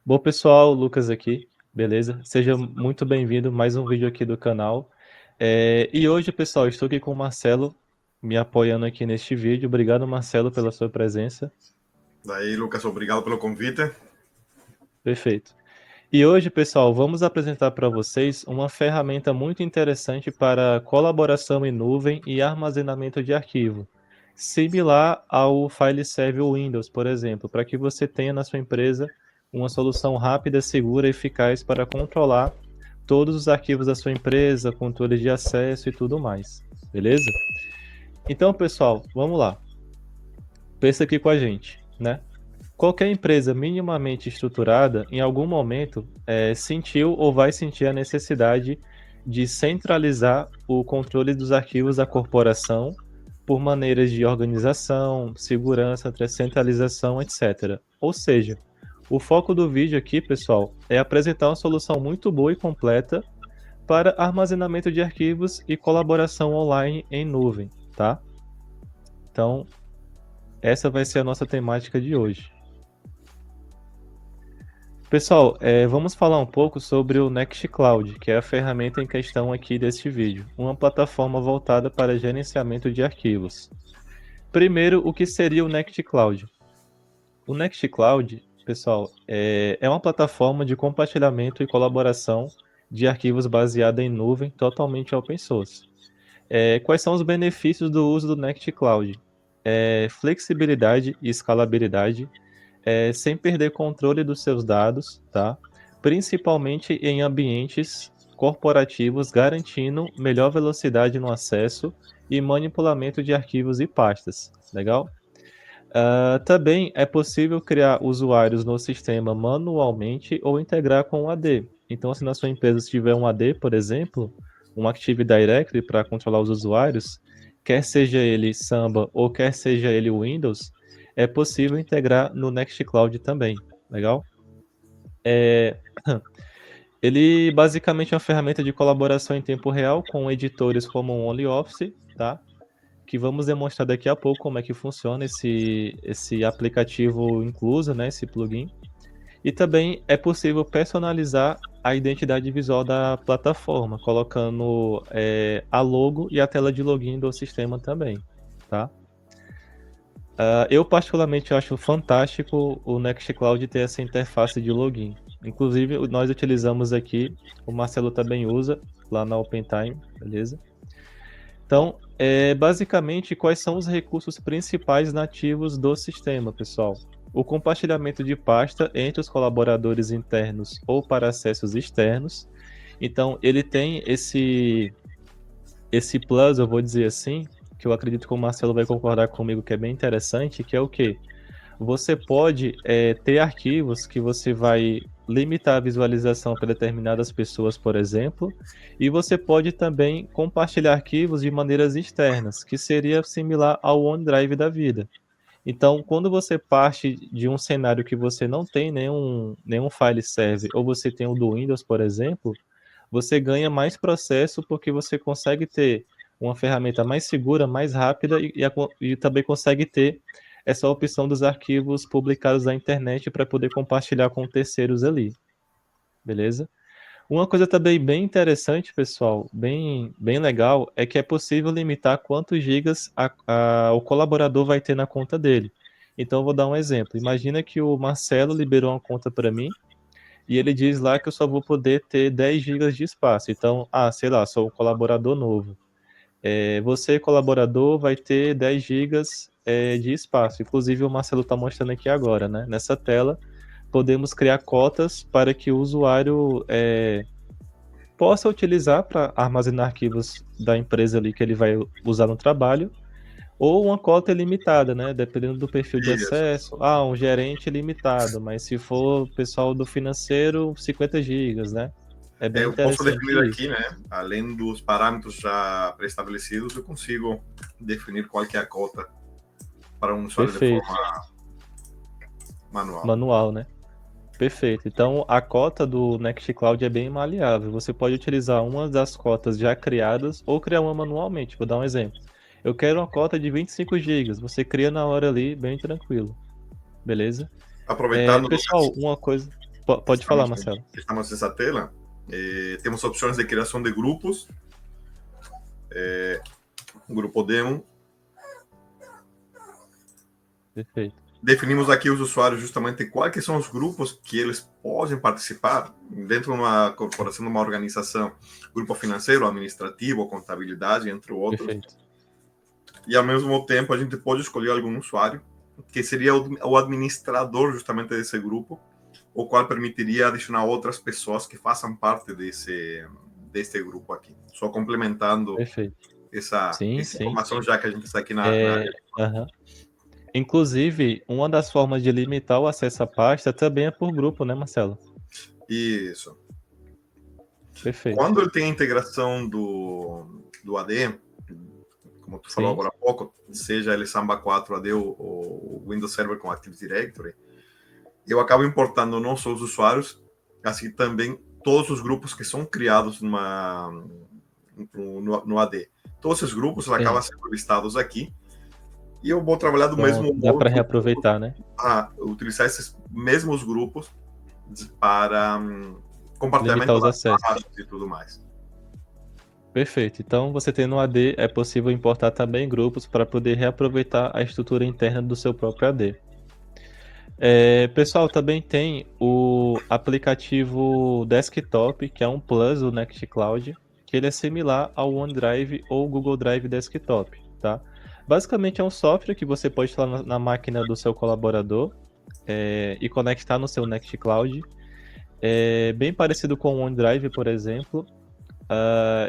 Bom, pessoal, Lucas aqui, beleza? Seja muito bem-vindo a mais um vídeo aqui do canal. E hoje, pessoal, estou aqui com o Marcelo, me apoiando aqui neste vídeo. Obrigado, Marcelo, pela sua presença. Daí, Lucas, obrigado pelo convite. Perfeito. E hoje, pessoal, vamos apresentar para vocês uma ferramenta muito interessante para colaboração em nuvem e armazenamento de arquivo, similar ao File Server Windows, por exemplo, para que você tenha na sua empresa uma solução rápida, segura e eficaz para controlar todos os arquivos da sua empresa, controle de acesso e tudo mais. Beleza? Então, pessoal, vamos lá. Pensa aqui com a gente, né? Qualquer empresa minimamente estruturada, em algum momento, sentiu ou vai sentir a necessidade de centralizar o controle dos arquivos da corporação por maneiras de organização, segurança, centralização, etc. Ou seja, o foco do vídeo aqui, pessoal, é apresentar uma solução muito boa e completa para armazenamento de arquivos e colaboração online em nuvem, tá? Então, essa vai ser a nossa temática de hoje. Pessoal, vamos falar um pouco sobre o Nextcloud, que é a ferramenta em questão aqui deste vídeo, uma plataforma voltada para gerenciamento de arquivos. Primeiro, o que seria o Nextcloud? O Nextcloud, pessoal, é uma plataforma de compartilhamento e colaboração de arquivos baseada em nuvem, totalmente open source. Quais são os benefícios do uso do Nextcloud? Flexibilidade e escalabilidade, sem perder controle dos seus dados, tá? Principalmente em ambientes corporativos, garantindo melhor velocidade no acesso e manipulamento de arquivos e pastas. Legal? Também é possível criar usuários no sistema manualmente ou integrar com um AD. Então, se na sua empresa tiver um AD, por exemplo, um Active Directory para controlar os usuários, quer seja ele Samba ou quer seja ele Windows, é possível integrar no Nextcloud também. Legal? Ele basicamente é uma ferramenta de colaboração em tempo real com editores como o OnlyOffice, tá? Que vamos demonstrar daqui a pouco como é que funciona esse aplicativo incluso, né, esse plugin. E também é possível personalizar a identidade visual da plataforma, colocando a logo e a tela de login do sistema também, tá? Eu particularmente acho fantástico o Nextcloud ter essa interface de login. Inclusive, nós utilizamos aqui, o Marcelo também usa, lá na OpenTime, beleza? Então, basicamente, quais são os recursos principais nativos do sistema, pessoal? O compartilhamento de pasta entre os colaboradores internos ou para acessos externos. Então, ele tem esse plus, eu vou dizer assim, que eu acredito que o Marcelo vai concordar comigo que é bem interessante, que é o quê? Você pode ter arquivos que você vai limitar a visualização para determinadas pessoas, por exemplo, e você pode também compartilhar arquivos de maneiras externas, que seria similar ao OneDrive da vida. Então, quando você parte de um cenário que você não tem nenhum file server, ou você tem o do Windows, por exemplo, você ganha mais processo porque você consegue ter uma ferramenta mais segura, mais rápida e também consegue ter essa opção dos arquivos publicados na internet para poder compartilhar com terceiros ali, beleza? Uma coisa também bem interessante, pessoal, bem legal, é que é possível limitar quantos gigas o colaborador vai ter na conta dele. Então, eu vou dar um exemplo. Imagina que o Marcelo liberou uma conta para mim e ele diz lá que eu só vou poder ter 10 gigas de espaço. Então, sei lá, sou um colaborador novo. Você, colaborador, vai ter 10 gigas de espaço. Inclusive, o Marcelo está mostrando aqui agora, né? Nessa tela, podemos criar cotas para que o usuário possa utilizar para armazenar arquivos da empresa ali que ele vai usar no trabalho, ou uma cota ilimitada, né? Dependendo do perfil de Isso. acesso. Um gerente limitado, mas se for pessoal do financeiro, 50 gigas, né? É bem Eu posso interessante definir isso. aqui, né? Além dos parâmetros já pré-estabelecidos, eu consigo definir qual que é a cota para um usuário de Perfeito. forma manual. Manual, né? Perfeito. Então, a cota do Nextcloud é bem maleável. Você pode utilizar uma das cotas já criadas ou criar uma manualmente. Vou dar um exemplo. Eu quero uma cota de 25 gigas. Você cria na hora ali, bem tranquilo. Beleza? Aproveitando, Pessoal, Lucas, uma coisa. Pode falar, Marcelo. Estamos nessa tela. Temos opções de criação de grupos. Um grupo demo. Perfeito. Definimos aqui os usuários justamente quais que são os grupos que eles podem participar dentro de uma corporação, de uma organização, grupo financeiro, administrativo, contabilidade, entre outros. Perfeito. E ao mesmo tempo a gente pode escolher algum usuário que seria o administrador justamente desse grupo, o qual permitiria adicionar outras pessoas que façam parte desse grupo aqui. Só complementando essa informação, já que a gente está aqui na área. Inclusive, uma das formas de limitar o acesso à pasta também é por grupo, né, Marcelo? Isso. Perfeito. Quando ele tem a integração do AD, como tu falou agora há pouco, seja ele Samba 4 AD ou o Windows Server com Active Directory, eu acabo importando não só os usuários, assim também todos os grupos que são criados no AD. Todos esses grupos acabam sendo listados aqui. E eu vou trabalhar do mesmo modo. Dá para reaproveitar, né? Utilizar esses mesmos grupos para compartilhamento os acessos e tudo mais. Perfeito. Então, você tendo um AD, é possível importar também grupos para poder reaproveitar a estrutura interna do seu próprio AD. Pessoal, também tem o aplicativo desktop, que é um plus do Nextcloud, que ele é similar ao OneDrive ou Google Drive Desktop, tá? Basicamente é um software que você pode instalar na máquina do seu colaborador e conectar no seu Nextcloud. Bem parecido com o OneDrive, por exemplo.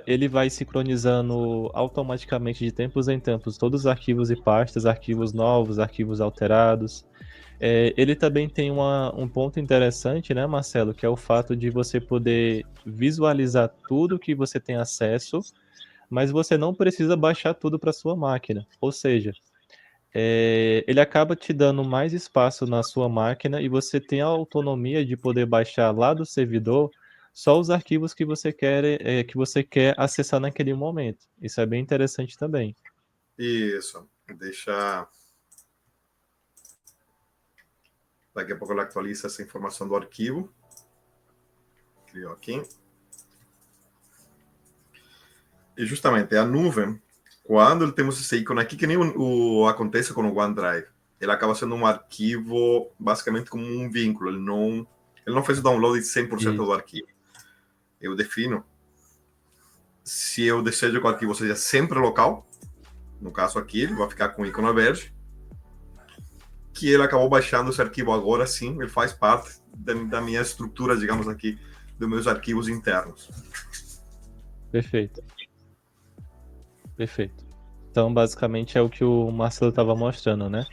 Ele vai sincronizando automaticamente de tempos em tempos todos os arquivos e pastas, arquivos novos, arquivos alterados. Ele também tem um ponto interessante, né, Marcelo, que é o fato de você poder visualizar tudo que você tem acesso, mas você não precisa baixar tudo para sua máquina. Ou seja, ele acaba te dando mais espaço na sua máquina e você tem a autonomia de poder baixar lá do servidor só os arquivos que você quer acessar naquele momento. Isso é bem interessante também. Isso. Deixa... Daqui a pouco ele atualiza essa informação do arquivo. Criou aqui. E justamente a nuvem, quando temos esse ícone aqui, que nem acontece com o OneDrive, ele acaba sendo um arquivo basicamente como um vínculo. Ele não fez o download de 100% do arquivo. Eu defino se eu desejo que o arquivo seja sempre local. No caso aqui, ele vai ficar com o ícone verde. Que ele acabou baixando esse arquivo agora sim, ele faz parte da minha estrutura, digamos aqui, dos meus arquivos internos. Perfeito. Então, basicamente, é o que o Marcelo estava mostrando, né?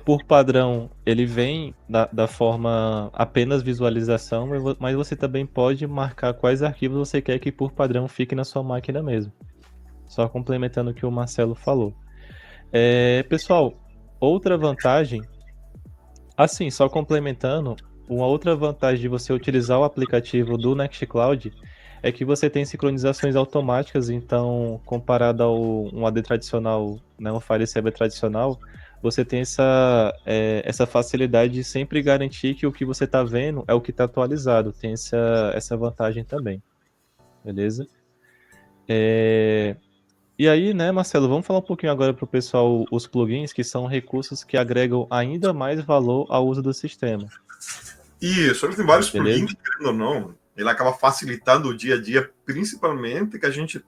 Por padrão, ele vem da forma apenas visualização, mas você também pode marcar quais arquivos você quer que, por padrão, fique na sua máquina mesmo. Só complementando o que o Marcelo falou. Pessoal, outra vantagem, assim, só complementando, uma outra vantagem de você utilizar o aplicativo do Nextcloud é que você tem sincronizações automáticas. Então, comparado a um AD tradicional, né, um file server tradicional, você tem essa facilidade de sempre garantir que o que você está vendo é o que está atualizado. Tem essa vantagem também. Beleza? E aí, né, Marcelo, vamos falar um pouquinho agora para o pessoal os plugins, que são recursos que agregam ainda mais valor ao uso do sistema. Isso, tem vários plugins, querendo ou não, ele acaba facilitando o dia a dia, principalmente que a gente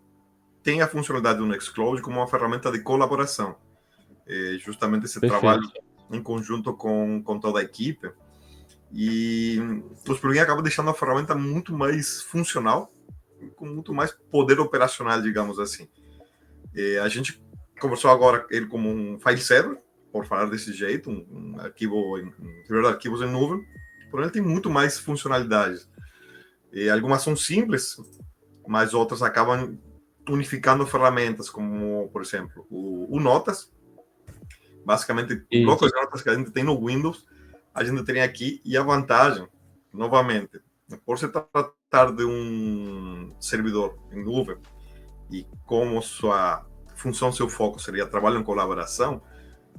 tem a funcionalidade do Nextcloud como uma ferramenta de colaboração. Justamente esse trabalho em conjunto com toda a equipe. E os plugins acabam deixando a ferramenta muito mais funcional, com muito mais poder operacional, digamos assim. A gente conversou agora ele como um file server, por falar desse jeito, um arquivo, de arquivos em nuvem, porém ele tem muito mais funcionalidades. Algumas são simples, mas outras acabam unificando ferramentas, como, por exemplo, o Notas. Basicamente, o bloco de notas que a gente tem no Windows, a gente tem aqui. E a vantagem, novamente, por se tratar de um servidor em nuvem, e como sua função, seu foco seria trabalho em colaboração,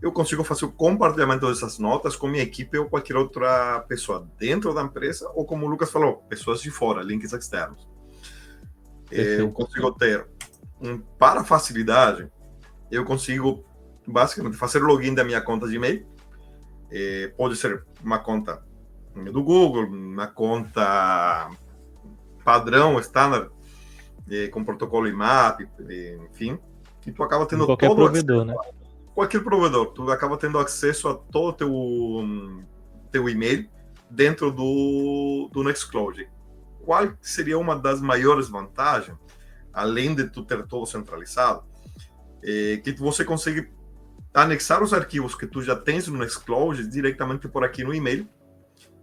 eu consigo fazer o compartilhamento dessas notas com minha equipe ou qualquer outra pessoa dentro da empresa, ou como o Lucas falou, pessoas de fora, links externos. Eu consigo ter, para facilidade, eu consigo basicamente fazer o login da minha conta de e-mail. Pode ser uma conta do Google, uma conta padrão, standard, com protocolo IMAP, enfim, e tu acaba tendo qualquer todo provedor, acesso, né? Qualquer provedor, tu acaba tendo acesso a todo o teu e-mail dentro do Nextcloud. Qual seria uma das maiores vantagens, além de tu ter todo centralizado, que você consegue anexar os arquivos que tu já tens no Nextcloud diretamente por aqui no e-mail,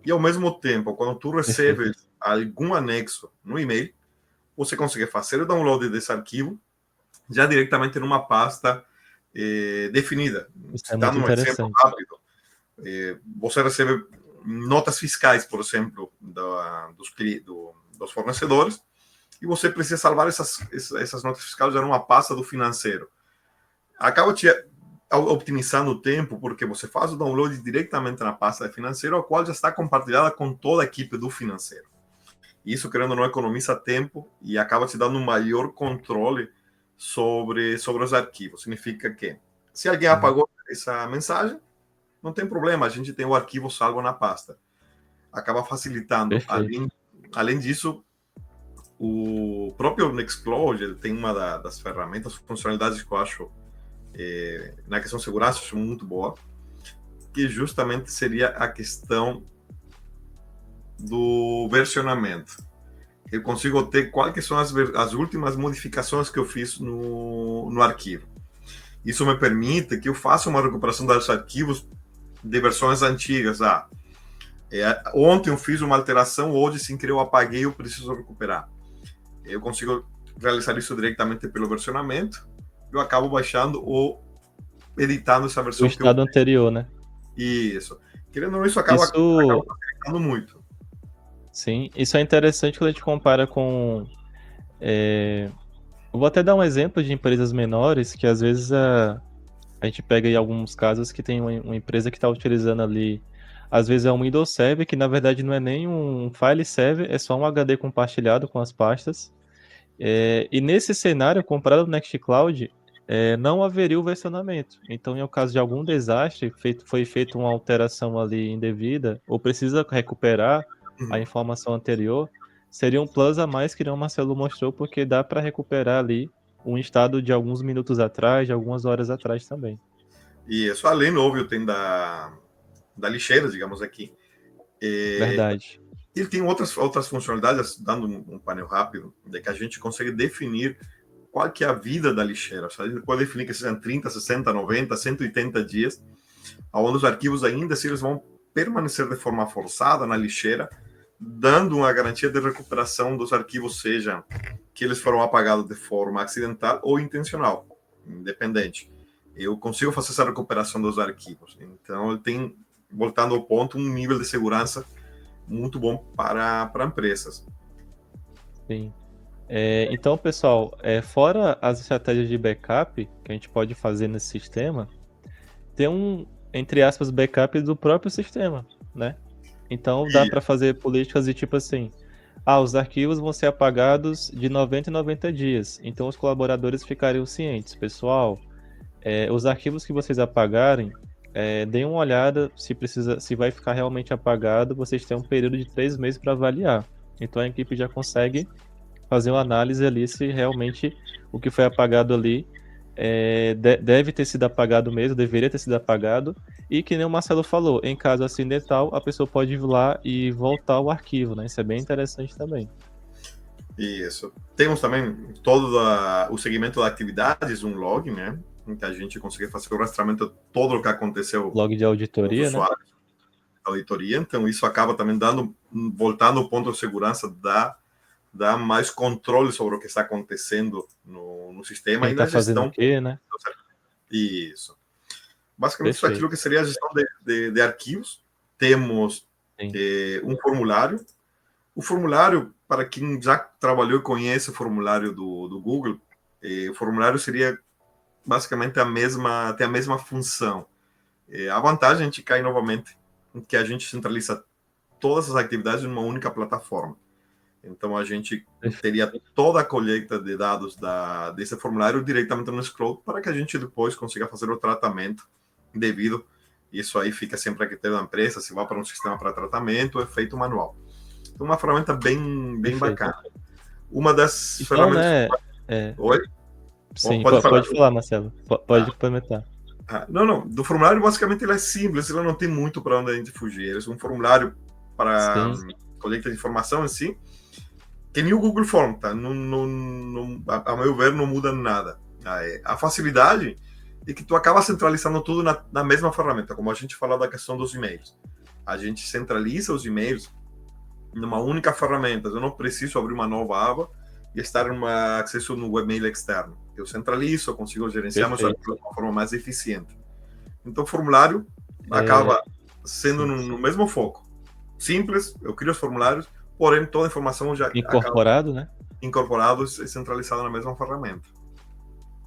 e ao mesmo tempo, quando tu recebes algum anexo no e-mail, você consegue fazer o download desse arquivo já diretamente numa pasta definida. Isso é muito Dando um exemplo interessante. rápido, você recebe notas fiscais, por exemplo, dos fornecedores, e você precisa salvar essas notas fiscais já numa pasta do financeiro. Acaba te optimizando o tempo, porque você faz o download diretamente na pasta de financeiro, a qual já está compartilhada com toda a equipe do financeiro. Isso, querendo ou não, economiza tempo e acaba te dando um maior controle sobre os arquivos. Significa que, se alguém apagou essa mensagem, não tem problema, a gente tem o arquivo salvo na pasta. Acaba facilitando. Além disso, o próprio Nextcloud ele tem uma das ferramentas, funcionalidades que eu acho, na questão de segurança, acho muito boa, que justamente seria a questão do versionamento. Eu consigo ter quais são as últimas modificações que eu fiz no arquivo. Isso me permite que eu faça uma recuperação dos arquivos de versões antigas. Ontem eu fiz uma alteração, hoje, sem querer, eu apaguei, eu preciso recuperar. Eu consigo realizar isso diretamente pelo versionamento. Eu acabo baixando ou editando essa versão. O estado anterior, né? Isso. Querendo ou não, isso acaba facilitando muito. Sim, isso é interessante quando a gente compara com... Eu vou até dar um exemplo de empresas menores, que às vezes a gente pega em alguns casos que tem uma empresa que está utilizando ali, às vezes é um Windows Server, que na verdade não é nem um file server, é só um HD compartilhado com as pastas. E nesse cenário, comparado no Nextcloud, não haveria o versionamento. Então, em o caso de algum desastre, foi feita uma alteração ali indevida, ou precisa recuperar a informação anterior, seria um plus a mais que o Marcelo mostrou, porque dá para recuperar ali um estado de alguns minutos atrás, de algumas horas atrás também. E isso, além, óbvio, tem da lixeira, digamos aqui. Verdade. Ele tem outras funcionalidades, dando um painel rápido, de que a gente consegue definir qual que é a vida da lixeira. A gente pode definir que sejam 30, 60, 90, 180 dias, onde os arquivos ainda assim eles vão permanecer de forma forçada na lixeira, dando uma garantia de recuperação dos arquivos, seja que eles foram apagados de forma acidental ou intencional, independente. Eu consigo fazer essa recuperação dos arquivos. Então, ele tem, voltando ao ponto, um nível de segurança muito bom para empresas. Sim. Então, pessoal, fora as estratégias de backup que a gente pode fazer nesse sistema, tem um, entre aspas, backup do próprio sistema, né? Então dá para fazer políticas de tipo assim, os arquivos vão ser apagados de 90 em 90 dias. Então os colaboradores ficariam cientes. Pessoal, os arquivos que vocês apagarem, deem uma olhada se vai ficar realmente apagado. Vocês têm um período de 3 meses para avaliar. Então a equipe já consegue fazer uma análise ali se realmente o que foi apagado ali deve ter sido apagado mesmo, deveria ter sido apagado, e que nem o Marcelo falou, em caso acidental, a pessoa pode ir lá e voltar ao arquivo, né? Isso é bem interessante também. Isso. Temos também todo o segmento de atividades, um log, né? Em que a gente consegue fazer o rastreamento de todo o que aconteceu. Log de auditoria, né? Auditoria. Então, isso acaba também voltando ao ponto de segurança, dá mais controle sobre o que está acontecendo no sistema. Quem está fazendo o quê, né? Isso. Basicamente, isso é aquilo que seria a gestão de arquivos. Temos um formulário. O formulário, para quem já trabalhou e conhece o formulário do Google, o formulário seria basicamente tem a mesma função. A vantagem, a gente cai novamente, que a gente centraliza todas as atividades numa única plataforma. Então, a gente teria toda a colheita de dados desse formulário diretamente no Nextcloud para que a gente depois consiga fazer o tratamento devido. Isso aí fica sempre a critério da empresa, se vai para um sistema para tratamento, é feito manual. Então, uma ferramenta bem bacana. Uma das ferramentas... Oi? Sim, pode falar, Marcelo. Pode complementar. Não. Do formulário, basicamente, ele é simples, ele não tem muito para onde a gente fugir. Ele é um formulário para colheita de informação em si, que nem o Google Form, tá? A meu ver, não muda nada. A facilidade é que tu acaba centralizando tudo na mesma ferramenta, como a gente falou da questão dos e-mails. A gente centraliza os e-mails numa única ferramenta. Eu não preciso abrir uma nova aba e estar acesso no webmail externo. Eu centralizo, eu consigo gerenciar meus arquivos de uma forma mais eficiente. Então, o formulário acaba sendo no mesmo foco. Simples, eu crio os formulários, porém, toda a informação já incorporado, né? Incorporado e centralizado na mesma ferramenta.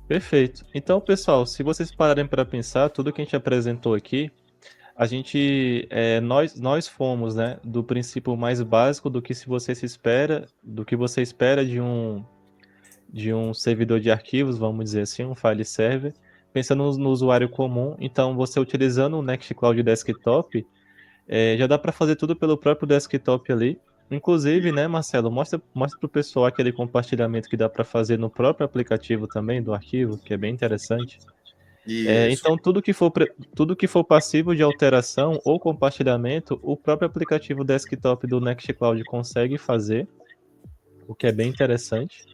Perfeito. Então, pessoal, se vocês pararem para pensar, tudo que a gente apresentou aqui, a gente, nós fomos, né, do princípio mais básico do que você espera de um servidor de arquivos, vamos dizer assim, um file server, pensando no usuário comum. Então, você utilizando o Nextcloud Desktop, já dá para fazer tudo pelo próprio desktop ali. Inclusive, né, Marcelo, mostra para o pessoal aquele compartilhamento que dá para fazer no próprio aplicativo também do arquivo, que é bem interessante. Então, tudo que for passível de alteração ou compartilhamento, o próprio aplicativo desktop do Nextcloud consegue fazer, o que é bem interessante.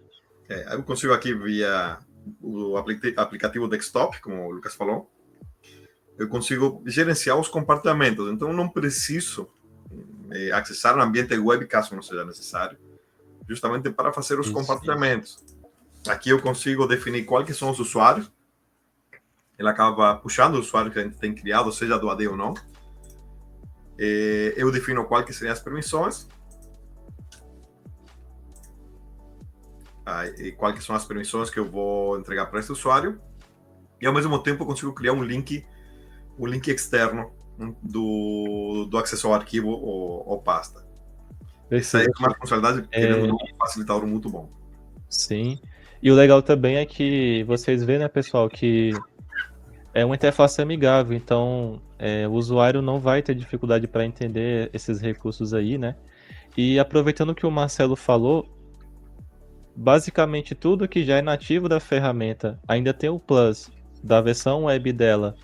Eu consigo aqui via o aplicativo desktop, como o Lucas falou, eu consigo gerenciar os compartilhamentos. Então, eu não preciso acessar o ambiente web caso não seja necessário, justamente para fazer os compartilhamentos. Aqui eu consigo definir quais que são os usuários. Ele acaba puxando o usuário que a gente tem criado, seja do AD ou não. Eu defino quais que seriam as permissões. E quais que são as permissões que eu vou entregar para esse usuário. E ao mesmo tempo eu consigo criar um link externo do acesso ao arquivo ou pasta. Essa é uma funcionalidade querendo um facilitador muito bom. Sim. E o legal também é que vocês veem, né, pessoal, que é uma interface amigável, então o usuário não vai ter dificuldade para entender esses recursos aí, né? E aproveitando o que o Marcelo falou, basicamente tudo que já é nativo da ferramenta ainda tem o plus da versão web dela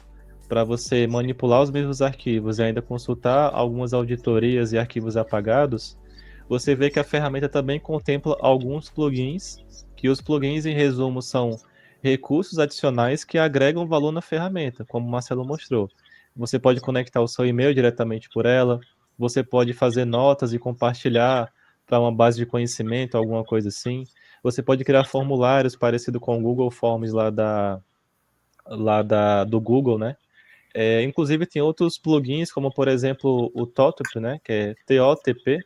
para você manipular os mesmos arquivos e ainda consultar algumas auditorias e arquivos apagados. Você vê que a ferramenta também contempla alguns plugins, que os plugins, em resumo, são recursos adicionais que agregam valor na ferramenta, como o Marcelo mostrou. Você pode conectar o seu e-mail diretamente por ela, você pode fazer notas e compartilhar para uma base de conhecimento, alguma coisa assim. Você pode criar formulários parecido com o Google Forms do Google, né? Inclusive tem outros plugins, como por exemplo o TOTP, né? Que é TOTP,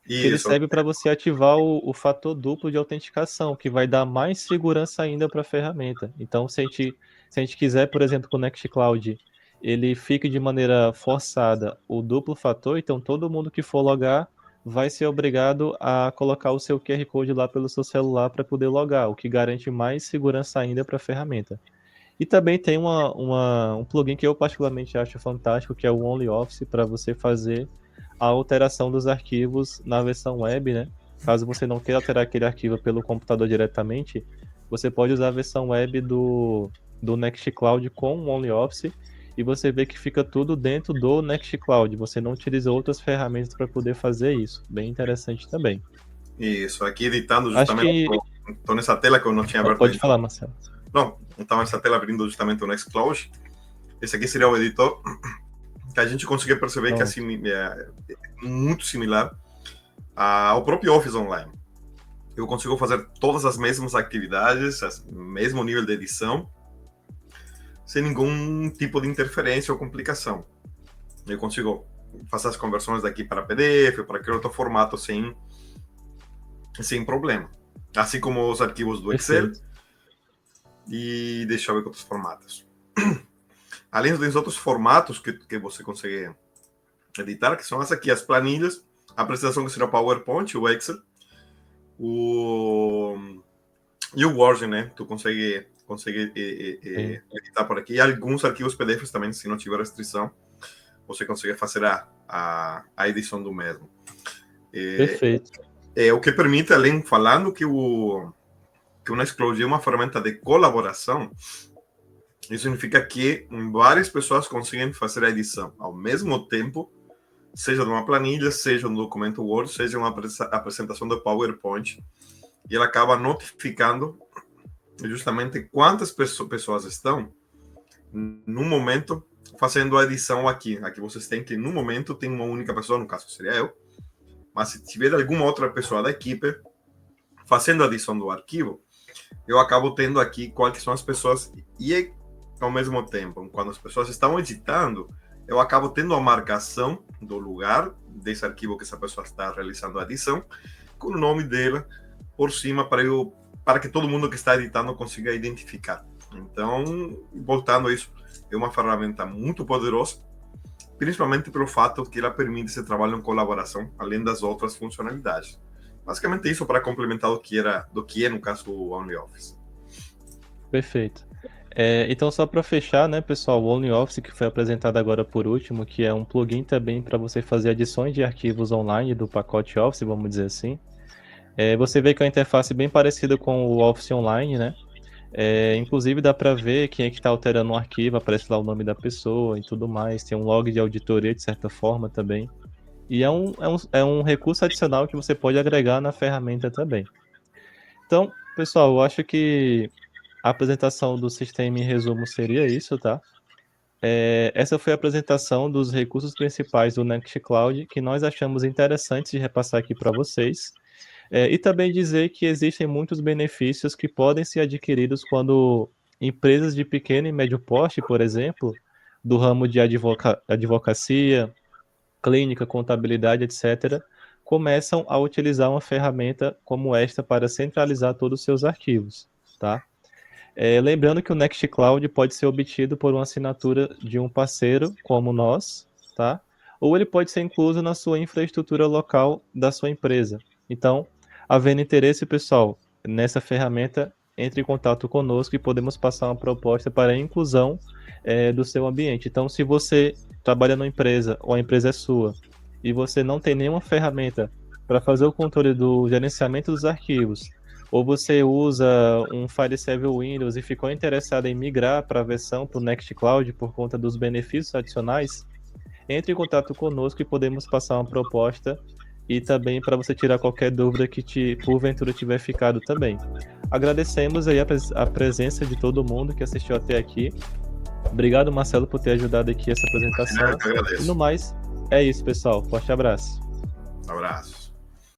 que ele serve para você ativar o fator duplo de autenticação, que vai dar mais segurança ainda para a ferramenta. Então, se a gente quiser, por exemplo, com o Nextcloud, ele fique de maneira forçada o duplo fator, então todo mundo que for logar vai ser obrigado a colocar o seu QR Code lá pelo seu celular para poder logar, o que garante mais segurança ainda para a ferramenta. E também tem um plugin que eu particularmente acho fantástico, que é o OnlyOffice, para você fazer a alteração dos arquivos na versão web, né? Caso você não queira alterar aquele arquivo pelo computador diretamente, você pode usar a versão web do Nextcloud com o OnlyOffice e você vê que fica tudo dentro do Nextcloud. Você não utiliza outras ferramentas para poder fazer isso. Bem interessante também. Isso, aqui editando justamente, estou nessa tela que eu não tinha aberto. Pode falar, Marcelo. Não estava nessa tela abrindo justamente o Nextcloud. Esse aqui seria o editor, que a gente conseguiu perceber que assim, é muito similar ao próprio Office Online. Eu consigo fazer todas as mesmas atividades, mesmo nível de edição, sem nenhum tipo de interferência ou complicação. Eu consigo fazer as conversões daqui para PDF, para qualquer outro formato sem problema. Assim como os arquivos do Excel. E deixa eu ver com outros formatos. além dos outros formatos que você consegue editar, que são aqui, as planilhas, a apresentação que será o PowerPoint, o Excel, e o Word, né? Tu consegue editar por aqui. E alguns arquivos PDFs também, se não tiver restrição, você consegue fazer a edição do mesmo. Perfeito. O que permite, além, falando que o Nextcloud é uma ferramenta de colaboração, isso significa que várias pessoas conseguem fazer a edição ao mesmo tempo, seja de uma planilha, seja um documento Word, seja uma apresentação do PowerPoint, e ela acaba notificando justamente quantas pessoas estão no momento fazendo a edição aqui. Aqui vocês têm que, no momento, tem uma única pessoa, no caso seria eu, mas se tiver alguma outra pessoa da equipe fazendo a edição do arquivo, eu acabo tendo aqui quais são as pessoas, e ao mesmo tempo, quando as pessoas estão editando, eu acabo tendo a marcação do lugar desse arquivo que essa pessoa está realizando a edição, com o nome dela por cima, para que todo mundo que está editando consiga identificar. Então, voltando a isso, é uma ferramenta muito poderosa, principalmente pelo fato que ela permite esse trabalho em colaboração, além das outras funcionalidades. Basicamente isso para complementar do que é, no caso, o OnlyOffice. Perfeito. Então, só para fechar, né, pessoal, o OnlyOffice, que foi apresentado agora por último, que é um plugin também para você fazer adições de arquivos online do pacote Office, vamos dizer assim. Você vê que é uma interface bem parecida com o Office Online, né? Inclusive dá para ver quem é que está alterando um arquivo, aparece lá o nome da pessoa e tudo mais. Tem um log de auditoria de certa forma também. E é um recurso adicional que você pode agregar na ferramenta também. Então, pessoal, eu acho que a apresentação do sistema em resumo seria isso, tá? Essa foi a apresentação dos recursos principais do Nextcloud que nós achamos interessantes de repassar aqui para vocês. E também dizer que existem muitos benefícios que podem ser adquiridos quando empresas de pequeno e médio porte, por exemplo, do ramo de advocacia, clínica, contabilidade, etc., começam a utilizar uma ferramenta como esta para centralizar todos os seus arquivos, tá? Lembrando que o Nextcloud pode ser obtido por uma assinatura de um parceiro como nós, tá? Ou ele pode ser incluso na sua infraestrutura local da sua empresa. Então, havendo interesse, pessoal, nessa ferramenta, entre em contato conosco e podemos passar uma proposta para a inclusão do seu ambiente. Então, se você trabalha numa empresa ou a empresa é sua e você não tem nenhuma ferramenta para fazer o controle do gerenciamento dos arquivos, ou você usa um file server Windows e ficou interessado em migrar para a versão para o Nextcloud por conta dos benefícios adicionais, entre em contato conosco e podemos passar uma proposta e também para você tirar qualquer dúvida que porventura tiver ficado também. Agradecemos aí a presença de todo mundo que assistiu até aqui. Obrigado, Marcelo, por ter ajudado aqui essa apresentação. Eu agradeço. E no mais, é isso, pessoal. Forte abraço. Um abraço.